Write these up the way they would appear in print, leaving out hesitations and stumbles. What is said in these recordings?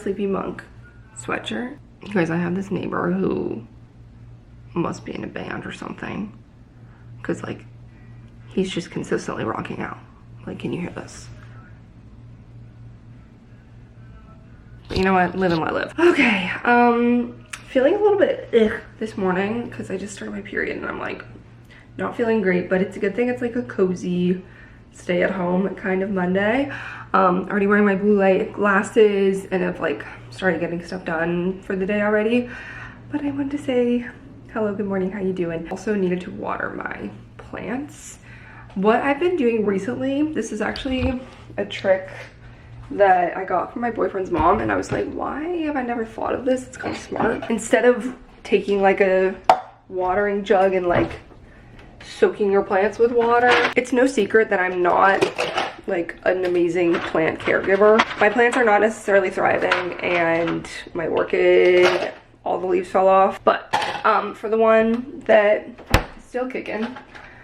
Sleepy Monk sweatshirt. You guys, I have this neighbor who must be in a band or something, because like he's just consistently rocking out. Like, can you hear this? But you know what? Live and let live. Okay, feeling a little bit this morning because I just started my period and I'm like not feeling great, but it's a good thing it's like a cozy stay at home kind of Monday. Already wearing my blue light glasses and I've like started getting stuff done for the day already. But I wanted to say hello, good morning, how you doing? Also needed to water my plants. What I've been doing recently, this is actually a trick that I got from my boyfriend's mom, and I was like, why have I never thought of this? It's kind of smart. Instead of taking like a watering jug and like soaking your plants with water, it's no secret that I'm not like an amazing plant caregiver. My plants are not necessarily thriving and my orchid, all the leaves fell off, but for the one that is still kicking,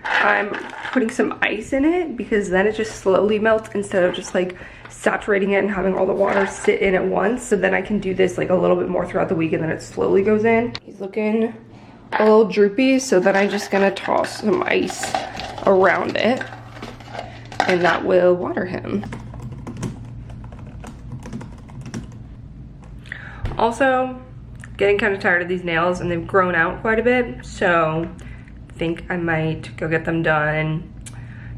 I'm putting some ice in it because then it just slowly melts instead of just like saturating it and having all the water sit in at once. So then I can do this like a little bit more throughout the week and then it slowly goes in. He's looking a little droopy, so then I'm just gonna toss some ice around it and that will water him. Also, getting kind of tired of these nails and they've grown out quite a bit, so I think I might go get them done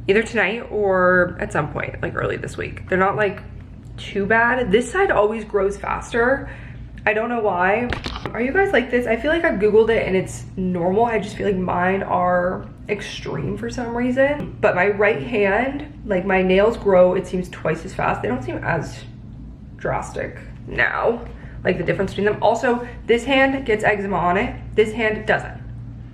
either tonight or at some point, like early this week. They're not like too bad. This side always grows faster. I don't know why. Are you guys like this? I feel like I've Googled it and it's normal. I just feel like mine are extreme for some reason. But my right hand, like my nails grow, it seems twice as fast. They don't seem as drastic now, like the difference between them. Also, this hand gets eczema on it. This hand doesn't.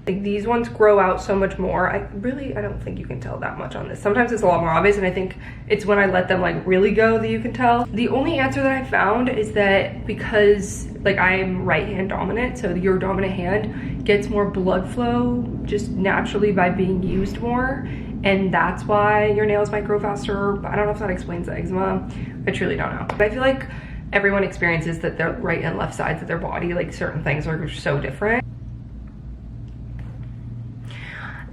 Like these ones grow out so much more. I don't think you can tell that much on this. Sometimes it's a lot more obvious, and I think it's when I let them like really go that you can tell. The only answer that I found is that because like I'm right hand dominant, so your dominant hand gets more blood flow just naturally by being used more, and that's why your nails might grow faster. I don't know if that explains the eczema. I truly don't know. But I feel like everyone experiences that their right and left sides of their body, like certain things are so different.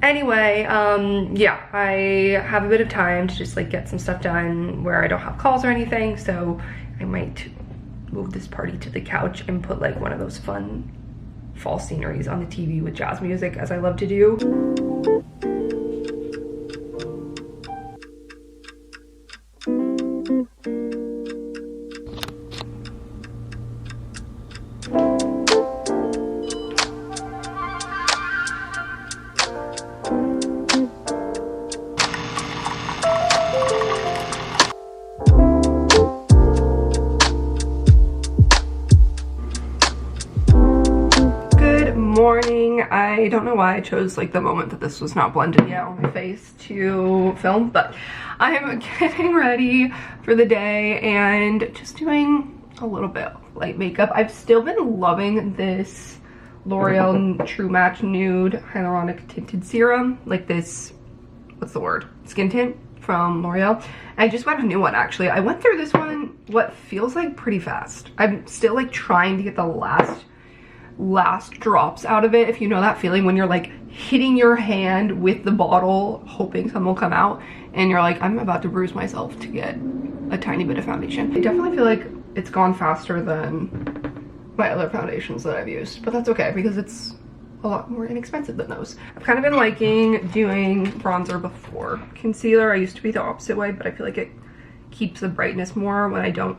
Anyway, yeah, I have a bit of time to just like get some stuff done where I don't have calls or anything, so I might move this party to the couch and put like one of those fun fall sceneries on the TV with jazz music, as I love to do. Morning. I don't know why I chose like the moment that this was not blended yet on my face to film, but I'm getting ready for the day and just doing a little bit of light makeup. I've still been loving this L'Oreal True Match Nude Hyaluronic Tinted Serum, like this, what's the word? Skin tint from L'Oreal. I just got a new one actually. I went through this one what feels like pretty fast. I'm still like trying to get the last drops out of it, if you know that feeling when you're like hitting your hand with the bottle hoping some will come out and you're like, I'm about to bruise myself to get a tiny bit of foundation. I definitely feel like it's gone faster than my other foundations that I've used, but that's okay because it's a lot more inexpensive than those. I've kind of been liking doing bronzer before concealer. I used to be the opposite way, but I feel like it keeps the brightness more when I don't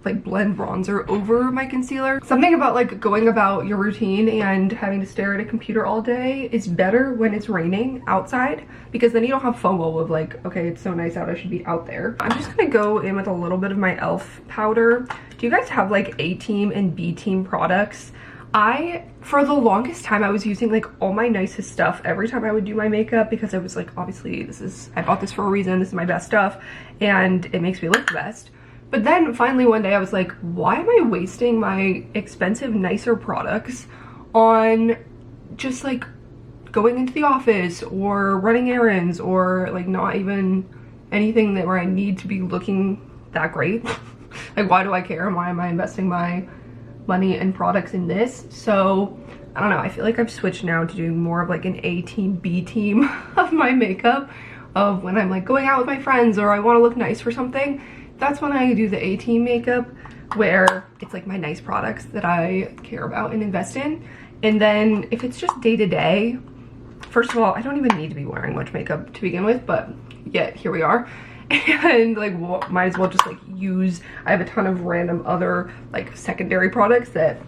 like blend bronzer over my concealer. Something about like going about your routine and having to stare at a computer all day is better when it's raining outside, because then you don't have FOMO of like, okay, it's so nice out, I should be out there. I'm just gonna go in with a little bit of my e.l.f. powder. Do you guys have like A-Team and B-Team products? For the longest time, I was using like all my nicest stuff every time I would do my makeup because I was like, obviously I bought this for a reason, this is my best stuff and it makes me look the best. But then finally one day I was like, why am I wasting my expensive, nicer products on just like going into the office or running errands or like not even anything that where I need to be looking that great. Like, why do I care and why am I investing my money and products in this? So I don't know, I feel like I've switched now to doing more of like an A team, B team of my makeup, of when I'm like going out with my friends or I want to look nice for something. That's when I do the A team makeup, where it's like my nice products that I care about and invest in. And then if it's just day to day, first of all, I don't even need to be wearing much makeup to begin with, but yet here we are. And like, might as well just like use, I have a ton of random other like secondary products that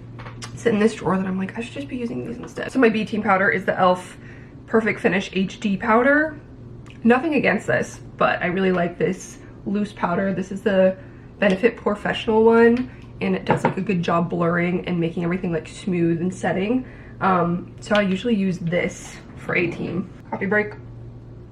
sit in this drawer that I'm like, I should just be using these instead. So my B team powder is the e.l.f. Perfect Finish HD powder. Nothing against this, but I really like this loose powder. This is the Benefit Professional one, and it does like a good job blurring and making everything like smooth and setting. So I usually use this for A team. Coffee break.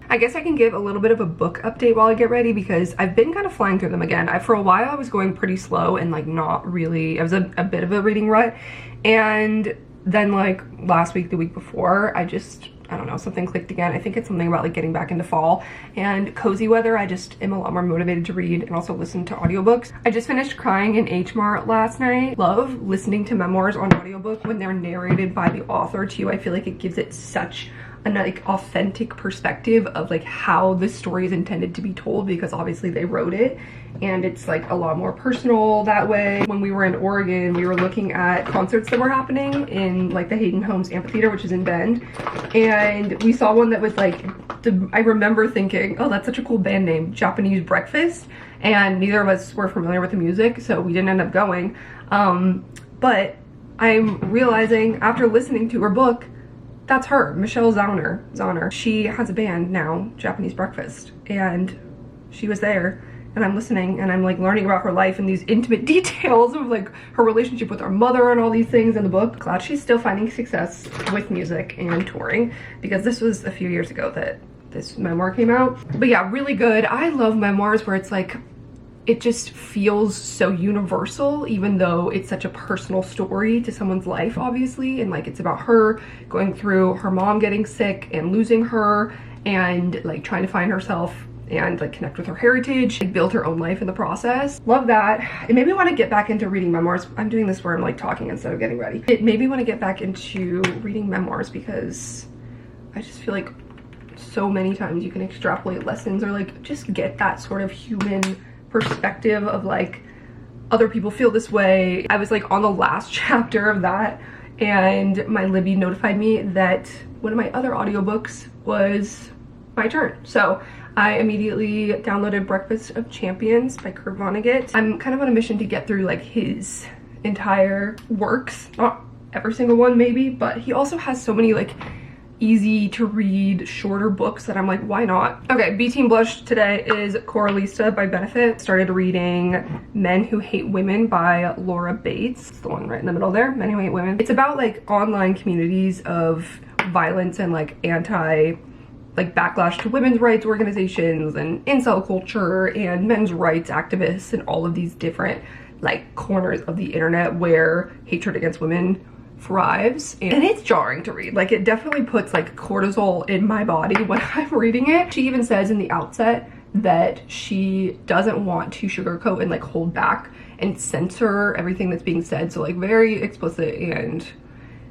I guess I can give a little bit of a book update while I get ready, because I've been kind of flying through them again. For a while I was going pretty slow and like not really, I was a bit of a reading rut. And then like last week, the week before, I don't know, something clicked again. I think it's something about like getting back into fall and cozy weather. I just am a lot more motivated to read and also listen to audiobooks. I just finished crying in H Mart last night. Love listening to memoirs on audiobook when they're narrated by the author too. I feel like it gives it such a like authentic perspective of like how the story is intended to be told, because obviously they wrote it, and it's like a lot more personal that way. When we were in Oregon, we were looking at concerts that were happening in like the Hayden Homes Amphitheater, which is in Bend, and we saw one that was like, I remember thinking, oh, that's such a cool band name, Japanese Breakfast, and neither of us were familiar with the music, so we didn't end up going. But I'm realizing after listening to her book, that's her, Michelle Zauner. She has a band now, Japanese Breakfast, and she was there, and I'm listening and I'm like learning about her life and these intimate details of like her relationship with her mother and all these things in the book. Glad she's still finding success with music and touring, because this was a few years ago that this memoir came out. But yeah, really good. I love memoirs where it's like, it just feels so universal, even though it's such a personal story to someone's life, obviously. And like, it's about her going through her mom getting sick and losing her, and like trying to find herself and like connect with her heritage, like build her own life in the process. Love that. It made me want to get back into reading memoirs. I'm doing this where I'm like talking instead of getting ready. It made me want to get back into reading memoirs, because I just feel like so many times you can extrapolate lessons or like just get that sort of human perspective of like, other people feel this way. I was like on the last chapter of that, and my Libby notified me that one of my other audiobooks was my turn. So I immediately downloaded Breakfast of Champions by Kurt Vonnegut. I'm kind of on a mission to get through like his entire works, not every single one maybe, but he also has so many like easy to read shorter books that I'm like, why not? Okay, B Team Blush today is Coralista by Benefit. Started reading Men Who Hate Women by Laura Bates. It's the one right in the middle there, Men Who Hate Women. It's about like online communities of violence and like backlash to women's rights organizations and incel culture and men's rights activists and all of these different like corners of the internet where hatred against women thrives. And it's jarring to read. Like, it definitely puts like cortisol in my body when I'm reading it. She even says in the outset that she doesn't want to sugarcoat and like hold back and censor everything that's being said. So like very explicit and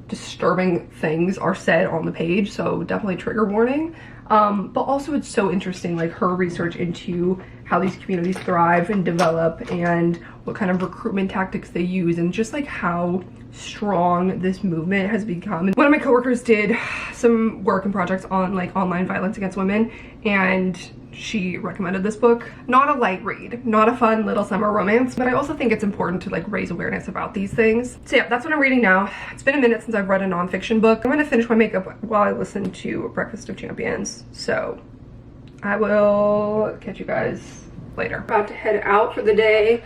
disturbing things are said on the page, so definitely trigger warning. But also it's so interesting, like her research into how these communities thrive and develop and what kind of recruitment tactics they use, and just like how strong this movement has become. And one of my coworkers did some work and projects on like online violence against women, and she recommended this book. Not a light read, not a fun little summer romance, but I also think it's important to like raise awareness about these things. So yeah, that's what I'm reading now. It's been a minute since I've read a nonfiction book. I'm gonna finish my makeup while I listen to Breakfast of Champions, so I will catch you guys later. About to head out for the day,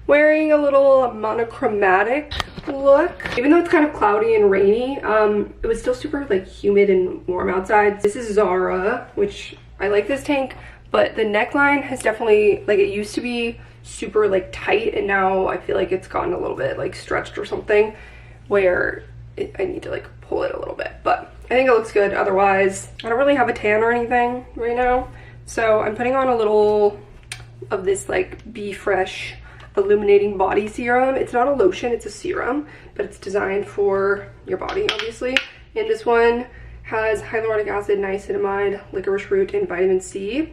wearing a little monochromatic look. Even though it's kind of cloudy and rainy, it was still super like humid and warm outside. This is Zara, which I like this tank, but the neckline has definitely, like, it used to be super like tight, and now I feel like it's gotten a little bit like stretched or something, where I need to like pull it a little bit, but I think it looks good. Otherwise, I don't really have a tan or anything right now, so I'm putting on a little of this like Be Fresh illuminating body serum. It's not a lotion, it's a serum, but it's designed for your body, obviously. And this one has hyaluronic acid, niacinamide, licorice root, and vitamin C,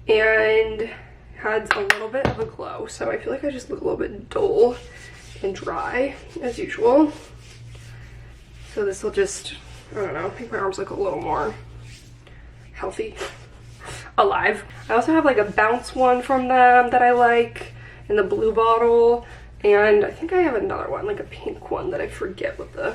and has a little bit of a glow. So I feel like I just look a little bit dull and dry as usual. So this will just, I don't know, make my arms look a little more healthy, alive. I also have like a bounce one from them that I like in the blue bottle, and I think I have another one, like a pink one, that I forget what the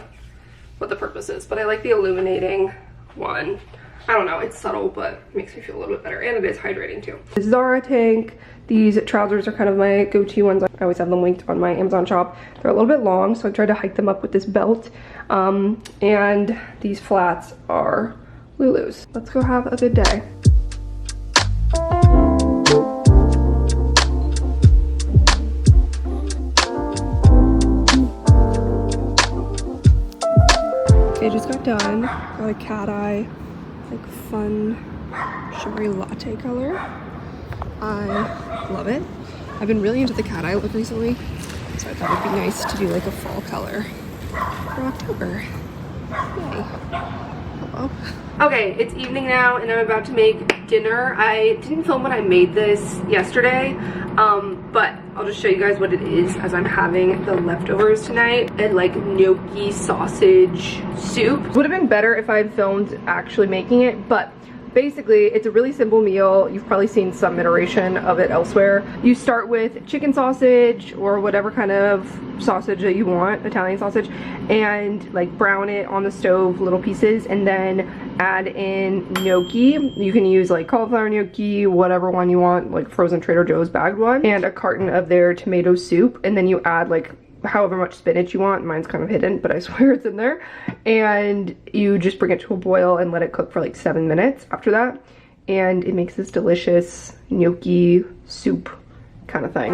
purpose is, but I like the illuminating one. I don't know, it's subtle, but it makes me feel a little bit better, and it is hydrating too. Zara tank. These trousers are kind of my go-to ones. I always have them linked on my Amazon shop. They're a little bit long, so I tried to hike them up with this belt. And these flats are Lulu's. Let's go have a good day. Okay, just got done. Got a cat eye, like fun sugary latte color. I love it. I've been really into the cat eye look recently, so I thought it'd be nice to do like a fall color for October. Yay. Hello. Okay, it's evening now and I'm about to make dinner. I didn't film when I made this yesterday, but I'll just show you guys what it is as I'm having the leftovers tonight. And like gnocchi sausage soup. Would have been better if I had filmed actually making it, but basically, it's a really simple meal. You've probably seen some iteration of it elsewhere. You start with chicken sausage or whatever kind of sausage that you want, Italian sausage, and like brown it on the stove, little pieces, and then add in gnocchi. You can use like cauliflower gnocchi, whatever one you want, like frozen Trader Joe's bagged one, and a carton of their tomato soup, and then you add like however much spinach you want. Mine's kind of hidden, but I swear it's in there. And you just bring it to a boil and let it cook for like 7 minutes after that. And it makes this delicious gnocchi soup kind of thing.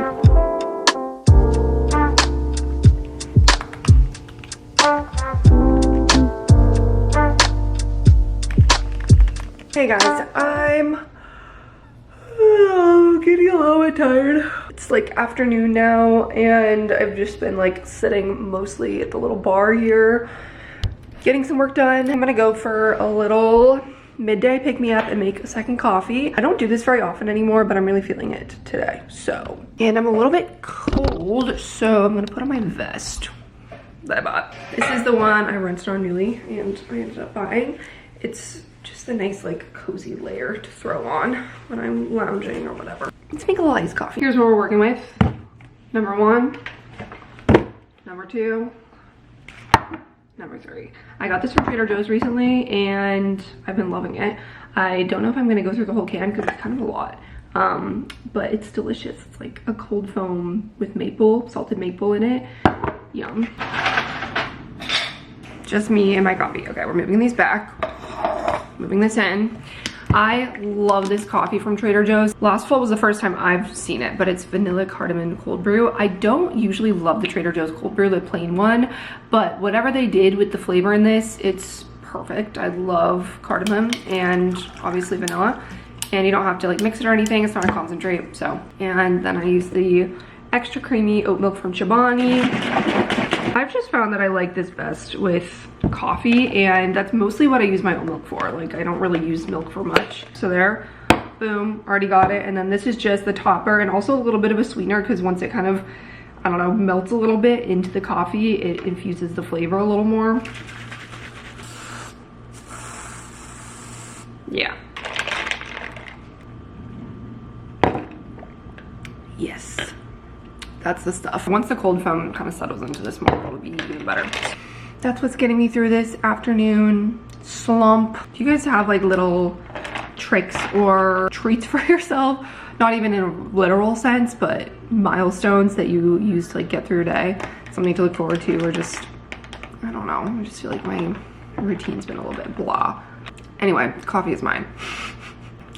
Hey guys, I'm getting a little bit tired. It's like afternoon now, and I've just been like sitting mostly at the little bar here, getting some work done. I'm gonna go for a little midday pick me up and make a second coffee. I don't do this very often anymore, but I'm really feeling it today. So, and I'm a little bit cold, so I'm gonna put on my vest that I bought. This is the one I rented on Newly and I ended up buying. It's just a nice like cozy layer to throw on when I'm lounging or whatever. Let's make a little iced coffee. Here's what we're working with. Number 1, number 2, number 3. I got this from Trader Joe's recently and I've been loving it. I don't know if I'm gonna go through the whole can because it's kind of a lot, but it's delicious. It's like a cold foam with maple, salted maple in it. Yum. Just me and my coffee. Okay, we're moving these back. Moving this in. I love this coffee from Trader Joe's. Last fall was the first time I've seen it, but it's vanilla cardamom cold brew. I don't usually love the Trader Joe's cold brew, the plain one, but whatever they did with the flavor in this, it's perfect. I love cardamom and obviously vanilla, and you don't have to like mix it or anything. It's not a concentrate. So, and then I use the extra creamy oat milk from Chobani. I've just found that I like this best with coffee, and that's mostly what I use my oat milk for. Like, I don't really use milk for much. So there, boom, already got it. And then this is just the topper and also a little bit of a sweetener, because once it kind of, I don't know, melts a little bit into the coffee, it infuses the flavor a little more. Yeah. Yes. That's the stuff. Once the cold foam kind of settles into this more, it'll be even better. That's what's getting me through this afternoon slump. Do you guys have like little tricks or treats for yourself? Not even in a literal sense, but milestones that you use to like get through your day? Something to look forward to, or just, I don't know. I just feel like my routine's been a little bit blah. Anyway, coffee is mine.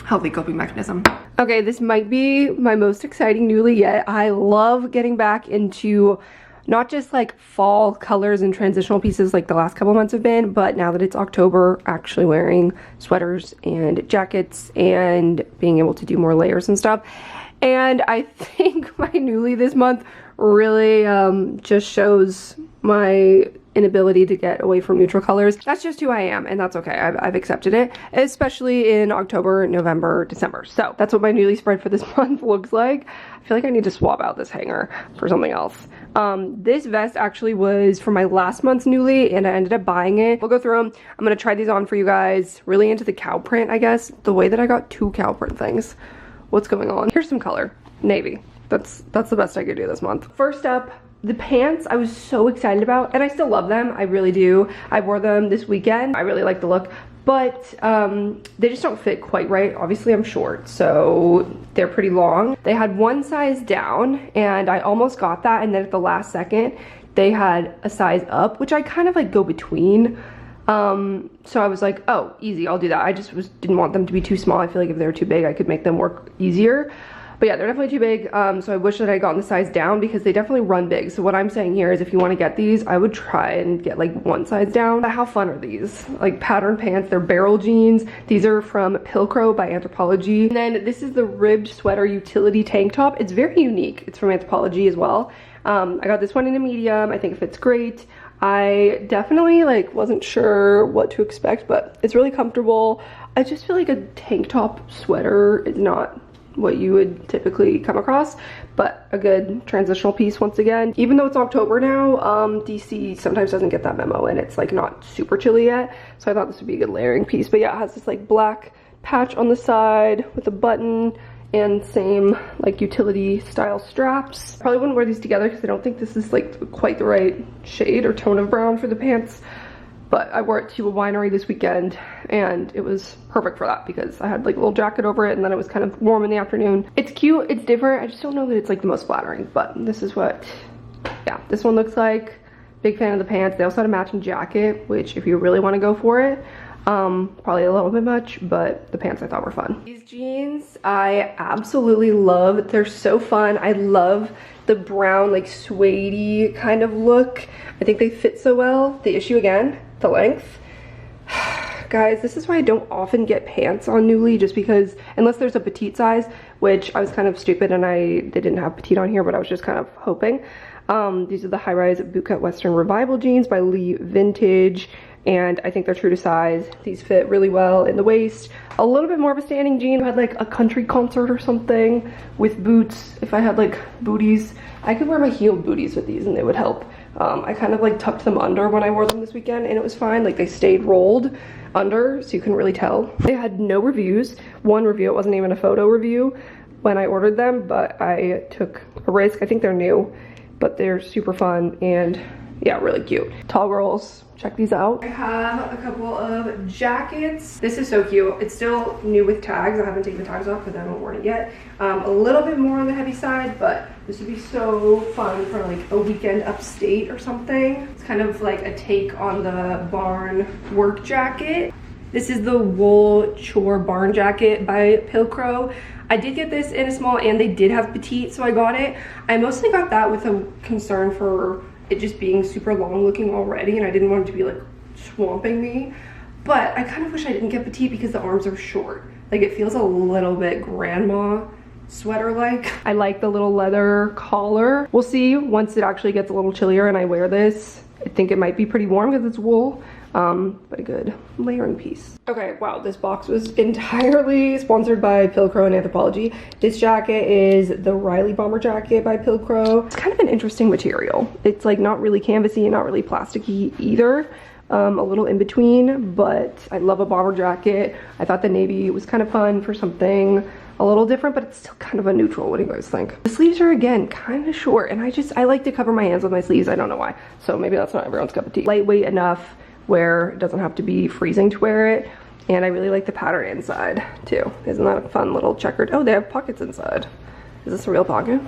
Healthy coping mechanism. Okay, this might be my most exciting Newly yet. I love getting back into not just like fall colors and transitional pieces like the last couple months have been, but now that it's October, actually wearing sweaters and jackets and being able to do more layers and stuff. And I think my Nuuly this month really just shows my inability to get away from neutral colors. That's just who I am, and that's okay. I've accepted it, especially in October, November, December. So that's what my Nuuly spread for this month looks like. I feel like I need to swap out this hanger for something else. This vest actually was for my last month's Nuuly, and I ended up buying it. We'll go through them. I'm gonna try these on for you guys. Really into the cow print, I guess. The way that I got 2 cow print things. What's going on? Here's some color. Navy. That's the best I could do this month. First up, the pants I was so excited about, and I still love them. I really do. I wore them this weekend. I really like the look, but they just don't fit quite right. Obviously I'm short, so they're pretty long. They had one size down, and I almost got that, and then at the last second they had a size up, which I kind of like go between. So I was like, oh, easy, I'll do that. I just didn't want them to be too small. I feel like if they were too big, I could make them work easier. But yeah, they're definitely too big, so I wish that I had gotten the size down because they definitely run big. So what I'm saying here is if you want to get these, I would try and get like one size down. But how fun are these? Like pattern pants, they're barrel jeans. These are from Pilcrow by Anthropologie. And then this is the ribbed sweater utility tank top. It's very unique. It's from Anthropologie as well. I got this one in a medium. I think it fits great. I definitely like wasn't sure what to expect, but it's really comfortable. I just feel like a tank top sweater is not what you would typically come across, but a good transitional piece once again. Even though it's October now, DC sometimes doesn't get that memo and it's like not super chilly yet, so I thought this would be a good layering piece. But yeah, it has this like black patch on the side with a button and same like utility style straps. Probably wouldn't wear these together because I don't think this is like quite the right shade or tone of brown for the pants. But I wore it to a winery this weekend and it was perfect for that because I had like a little jacket over it and then it was kind of warm in the afternoon. It's cute, it's different. I just don't know that it's like the most flattering, but this is what, yeah, this one looks like. Big fan of the pants. They also had a matching jacket, which if you really want to go for it, probably a little bit much, but the pants I thought were fun. These jeans I absolutely love. They're so fun. I love the brown like suede-y kind of look. I think they fit so well. The issue again, the length. Guys, this is why I don't often get pants on Nuuly, just because unless there's a petite size, which I was kind of stupid and they didn't have petite on here, but I was just kind of hoping. These are the high-rise bootcut Western Revival jeans by Lee Vintage, and I think they're true to size. These fit really well in the waist. A little bit more of a standing jean. I had like a country concert or something with boots. If I had like booties, I could wear my heeled booties with these and they would help. I kind of like tucked them under when I wore them this weekend and it was fine. Like they stayed rolled under so you couldn't really tell. They had no reviews. One review, it wasn't even a photo review when I ordered them, but I took a risk. I think they're new, but they're super fun and yeah, really cute. Tall girls, check these out. I have a couple of jackets. This is so cute. It's still new with tags. I haven't taken the tags off because I haven't worn it yet. A little bit more on the heavy side, but this would be so fun for like a weekend upstate or something. It's kind of like a take on the barn work jacket. This is the wool chore barn jacket by Pilcrow. I did get this in a small and they did have petite, so I got it. I mostly got that with a concern for it just being super long looking already, and I didn't want it to be like swamping me. But I kind of wish I didn't get petite because the arms are short. Like it feels a little bit grandma sweater like. I like the little leather collar. We'll see once it actually gets a little chillier and I wear this. I think it might be pretty warm because it's wool, but a good layering piece. Okay, wow, this box was entirely sponsored by Pilcrow and Anthropologie. This jacket is the Riley bomber jacket by Pilcrow. It's kind of an interesting material. It's like not really canvasy and not really plasticky either. A little in between, but I love a bomber jacket. I thought the navy was kind of fun for something a little different, but it's still kind of a neutral. What do you guys think? The sleeves are again kind of short, and I like to cover my hands with my sleeves. I don't know why, so maybe that's not everyone's cup of tea. Lightweight enough where it doesn't have to be freezing to wear it, and I really like the pattern inside too. Isn't that a fun little checkered? Oh, they have pockets inside. Is this a real pocket?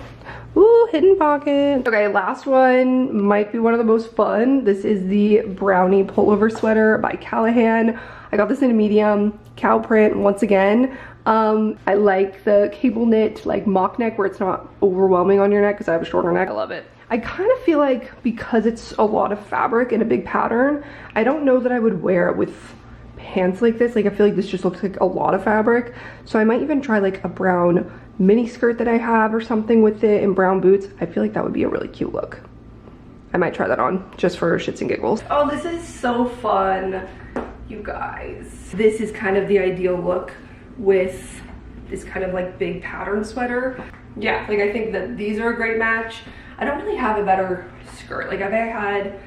Ooh, hidden pocket. Okay, last one might be one of the most fun. This is the brownie pullover sweater by Callahan. I got this in a medium, cow print once again. I like the cable knit like mock neck where it's not overwhelming on your neck because I have a shorter neck. I love it. I kind of feel like because it's a lot of fabric and a big pattern, I don't know that I would wear it with pants like this. Like I feel like this just looks like a lot of fabric. So I might even try like a brown mini skirt that I have or something with it and brown boots, I feel like that would be a really cute look. I might try that on just for shits and giggles. Oh, this is so fun, you guys. This is kind of the ideal look with this kind of like big pattern sweater. Yeah, like I think that these are a great match. I don't really have a better skirt. Like if I had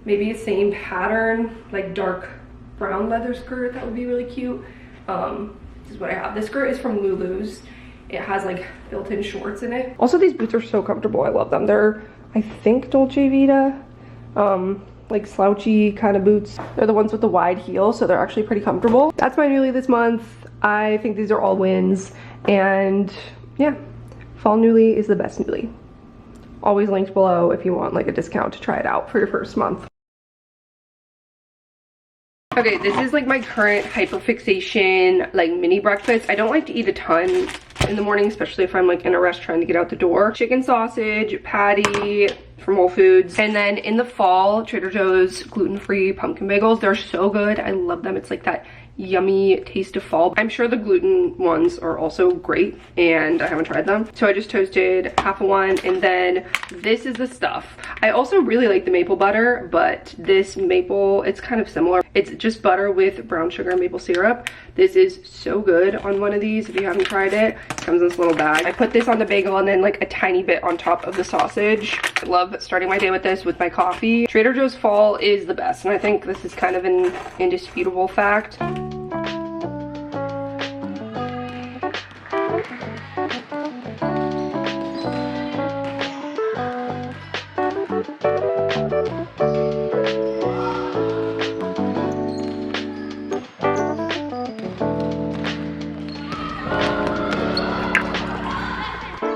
maybe a same pattern, like dark brown leather skirt, that would be really cute. This is what I have. This skirt is from Lulu's. It has like built-in shorts in it. Also, these boots are so comfortable. I love them. They're, I think, Dolce Vita, like slouchy kind of boots. They're the ones with the wide heel, so they're actually pretty comfortable. That's my Nuuly this month. I think these are all wins, and yeah, fall Nuuly is the best Nuuly. Always linked below if you want like a discount to try it out for your first month. Okay, this is like my current hyperfixation like mini breakfast. I don't like to eat a ton in the morning, especially if I'm like in a rush trying to get out the door. Chicken sausage patty from Whole Foods, and then in the fall, Trader Joe's gluten-free pumpkin bagels. They're so good. I love them. It's like that yummy taste of fall. I'm sure the gluten ones are also great, and I haven't tried them. So I just toasted half of one, and then this is the stuff. I also really like the maple butter, but this maple, it's kind of similar. It's just butter with brown sugar and maple syrup. This is so good on one of these if you haven't tried it. It comes in this little bag. I put this on the bagel and then like a tiny bit on top of the sausage. I love starting my day with this with my coffee. Trader Joe's fall is the best, and I think this is kind of an indisputable fact.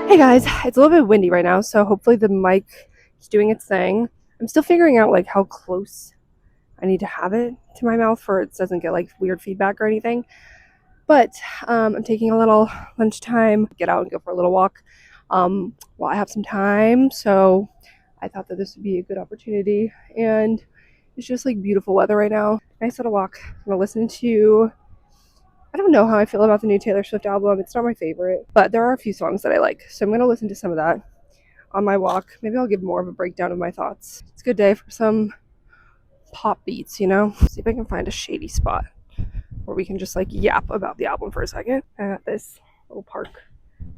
Hey guys, it's a little bit windy right now, so hopefully the mic is doing its thing. I'm still figuring out like how close I need to have it to my mouth for it doesn't get like weird feedback or anything. But I'm taking a little lunchtime, get out and go for a little walk while I have some time. So I thought that this would be a good opportunity, and it's just like beautiful weather right now. Nice little walk. I'm gonna listen to, I don't know how I feel about the new Taylor Swift album. It's not my favorite, but there are a few songs that I like. So I'm going to listen to some of that on my walk. Maybe I'll give more of a breakdown of my thoughts. It's a good day for some pop beats, you know? See if I can find a shady spot where we can just like yap about the album for a second. I got this little park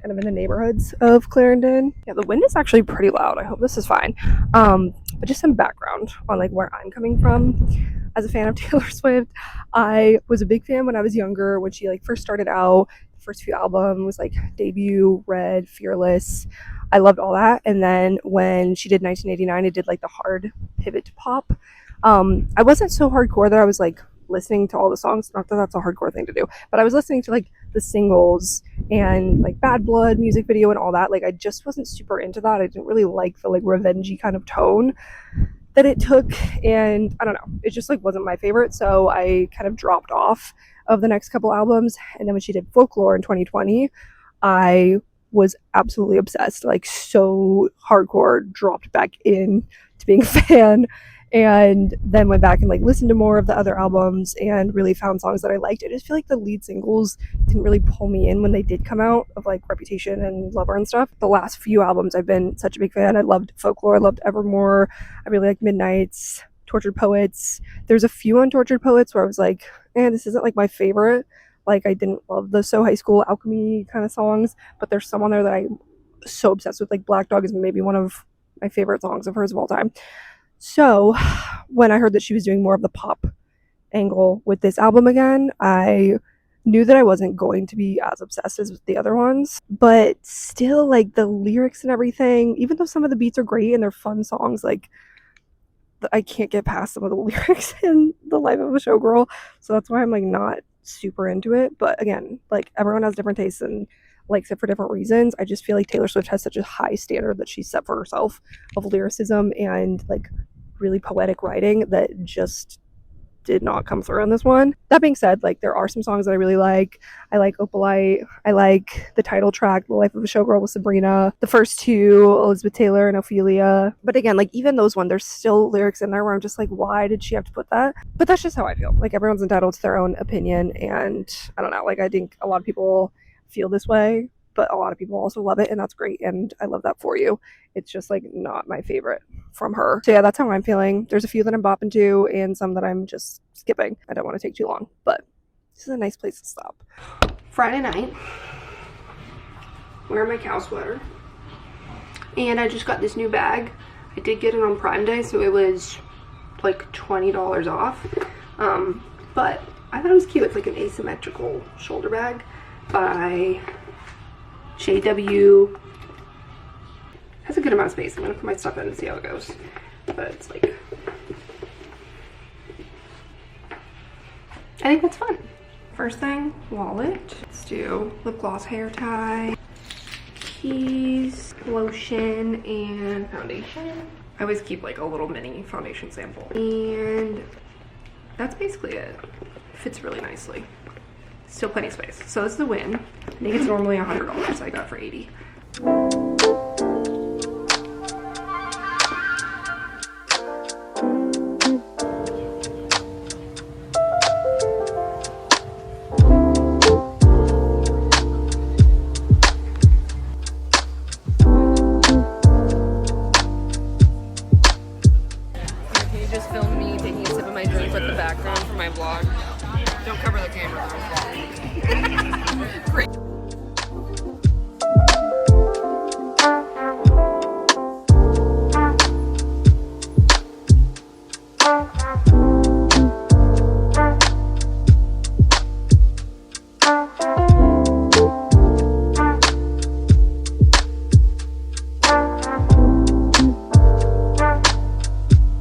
kind of in the neighborhoods of Clarendon. Yeah, the wind is actually pretty loud. I hope this is fine. But just some background on like where I'm coming from. As a fan of Taylor Swift, I was a big fan when I was younger, when she like first started out. The first few albums like Debut, Red, Fearless. I loved all that. And then when she did 1989, it did like the hard pivot to pop. I wasn't so hardcore that I was like listening to all the songs. Not that that's a hardcore thing to do, but I was listening to like the singles and like Bad Blood music video and all that. Like I just wasn't super into that. I didn't really like the like revengey kind of tone that it took, and I don't know, it just like wasn't my favorite. So I kind of dropped off of the next couple albums, and then when she did Folklore in 2020, I was absolutely obsessed, like so hardcore, dropped back in to being a fan, and then went back and like listened to more of the other albums and really found songs that I liked. I just feel like the lead singles didn't really pull me in when they did come out, of like Reputation and Lover and stuff. The last few albums I've been such a big fan. I loved Folklore, I loved Evermore, I really liked Midnights, Tortured Poets. There's a few on Tortured Poets where I was like, this isn't like my favorite. Like I didn't love the So High School Alchemy kind of songs, but there's some on there that I'm so obsessed with. Like Black Dog is maybe one of my favorite songs of hers of all time. So when I heard that she was doing more of the pop angle with this album again, I knew that I wasn't going to be as obsessed as with the other ones, but still like the lyrics and everything, even though some of the beats are great and they're fun songs, like I can't get past some of the lyrics in The Life of a Showgirl. So that's why I'm like not super into it. But again, like everyone has different tastes and likes it for different reasons. I just feel like Taylor Swift has such a high standard that she's set for herself of lyricism and like really poetic writing that just did not come through on this one. That being said, like there are some songs that I really like. I like Opalite. I like the title track, The Life of a Showgirl with Sabrina. The first two, Elizabeth Taylor and Ophelia. But again, like even those ones, there's still lyrics in there where I'm just like, why did she have to put that? But that's just how I feel. Like everyone's entitled to their own opinion, and I don't know, like I think a lot of people feel this way but a lot of people also love it, and that's great, and I love that for you. It's just like not my favorite from her. So yeah, that's how I'm feeling. There's a few that I'm bopping to and some that I'm just skipping. I don't want to take too long, but this is a nice place to stop. Friday night, wearing my cow sweater, and I just got this new bag. I did get it on Prime Day, so it was like $20 off, but I thought it was cute. It's like an asymmetrical shoulder bag by JW. Has a good amount of space. I'm gonna put my stuff in and see how it goes, but it's like, I think that's fun. First thing, wallet. Let's do lip gloss, hair tie, keys, lotion, and foundation. I always keep like a little mini foundation sample, and that's basically it. Fits really nicely. Still plenty of space. So this is the win. I think it's normally $100, so I got it for $80. Can you just film me taking a sip of my drink with the background for my vlog? Don't cover the camera though. Great.